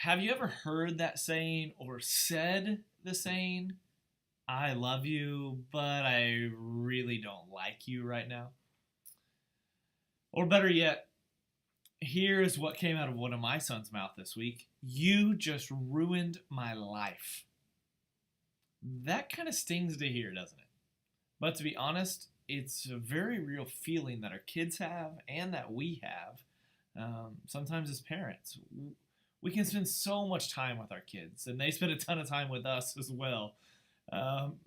Have you ever heard that saying or said the saying, I love you, but I really don't like you right now? Or better yet, here is what came out of one of my son's mouth this week. You just ruined my life. That kind of stings to hear, doesn't it? But to be honest, it's a very real feeling that our kids have and that we have sometimes as parents. We can spend so much time with our kids, and they spend a ton of time with us as well.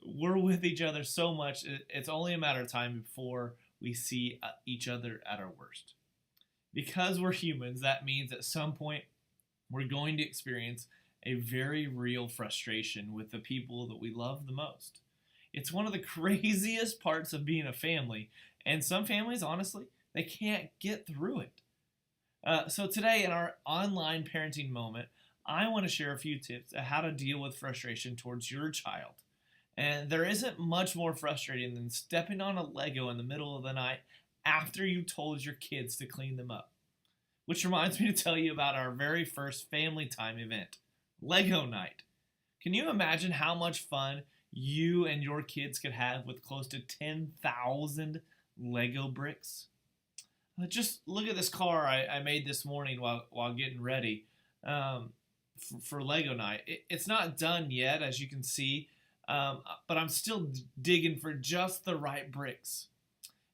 We're with each other so much, it's only a matter of time before we see each other at our worst. Because we're humans, that means at some point we're going to experience a very real frustration with the people that we love the most. It's one of the craziest parts of being a family, and some families, honestly, they can't get through it. So today, in our online parenting moment, I want to share a few tips on how to deal with frustration towards your child. And there isn't much more frustrating than stepping on a Lego in the middle of the night after you told your kids to clean them up. Which reminds me to tell you about our very first family time event, Lego Night. Can you imagine how much fun you and your kids could have with close to 10,000 Lego bricks? Just look at this car I made this morning while getting ready for Lego Night. It's not done yet, as you can see, but I'm still digging for just the right bricks.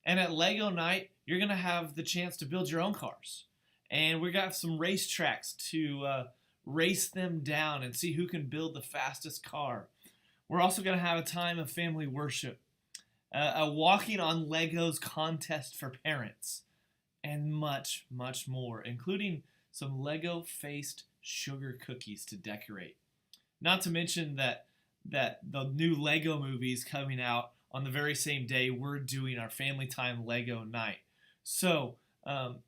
And at Lego Night, you're going to have the chance to build your own cars. And we got some race tracks to race them down and see who can build the fastest car. We're also going to have a time of family worship, a walking on Legos contest for parents, and much, much more, including some Lego-faced sugar cookies to decorate. Not to mention that the new Lego movie is coming out on the very same day we're doing our family time Lego night. So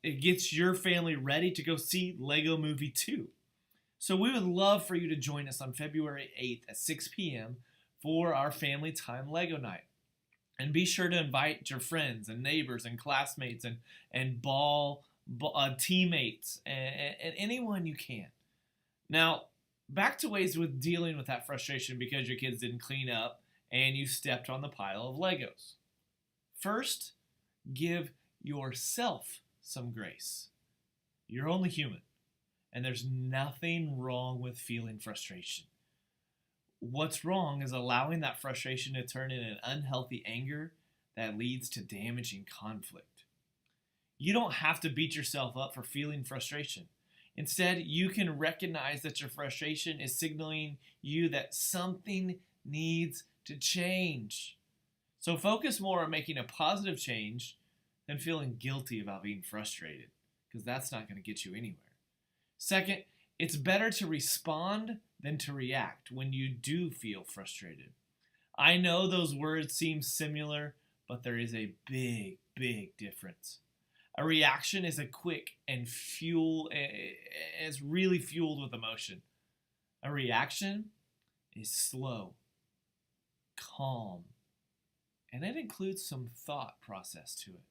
it gets your family ready to go see Lego Movie 2. So we would love for you to join us on February 8th at 6 p.m. for our family time Lego night. And be sure to invite your friends and neighbors and classmates and ball teammates and anyone you can. Now, back to ways with dealing with that frustration because your kids didn't clean up and you stepped on the pile of Legos. First, give yourself some grace. You're only human, and there's nothing wrong with feeling frustration. What's wrong is allowing that frustration to turn into an unhealthy anger that leads to damaging conflict. You don't have to beat yourself up for feeling frustration. Instead, you can recognize that your frustration is signaling you that something needs to change. So focus more on making a positive change than feeling guilty about being frustrated, because that's not going to get you anywhere. Second, it's better to respond than to react when you do feel frustrated. I know those words seem similar, but there is a big, big difference. A reaction is a quick and it's really fueled with emotion. A reaction is slow, calm, and it includes some thought process to it.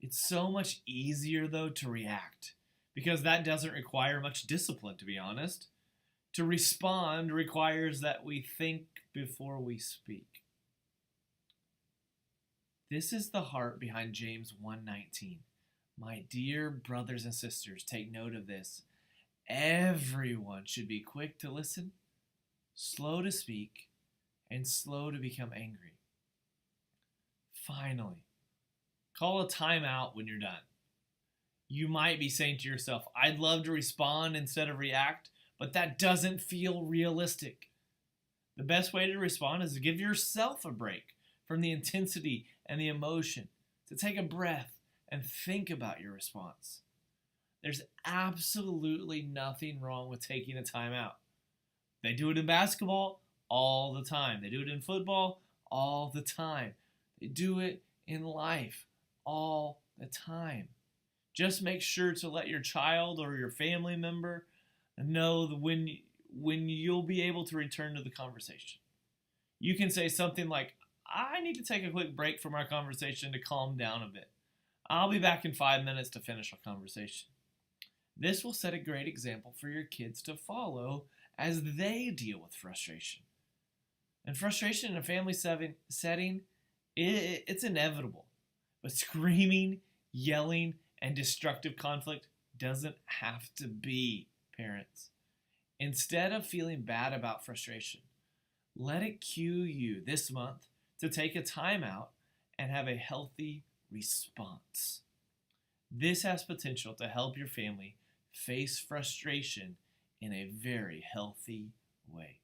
It's so much easier, though, to react because that doesn't require much discipline, to be honest. To respond requires that we think before we speak. This is the heart behind James 1:19. My dear brothers and sisters, take note of this. Everyone should be quick to listen, slow to speak, and slow to become angry. Finally, call a timeout when you're done. You might be saying to yourself, I'd love to respond instead of react, but that doesn't feel realistic. The best way to respond is to give yourself a break from the intensity and the emotion, to take a breath and think about your response. There's absolutely nothing wrong with taking a timeout. They do it in basketball all the time. They do it in football all the time. They do it in life all the time. Just make sure to let your child or your family member know when you'll be able to return to the conversation. You can say something like, I need to take a quick break from our conversation to calm down a bit. I'll be back in 5 minutes to finish our conversation. This will set a great example for your kids to follow as they deal with frustration. And frustration in a family setting, it's inevitable. But screaming, yelling, and destructive conflict doesn't have to be, parents. Instead of feeling bad about frustration, let it cue you this month to take a time out and have a healthy response. This has potential to help your family face frustration in a very healthy way.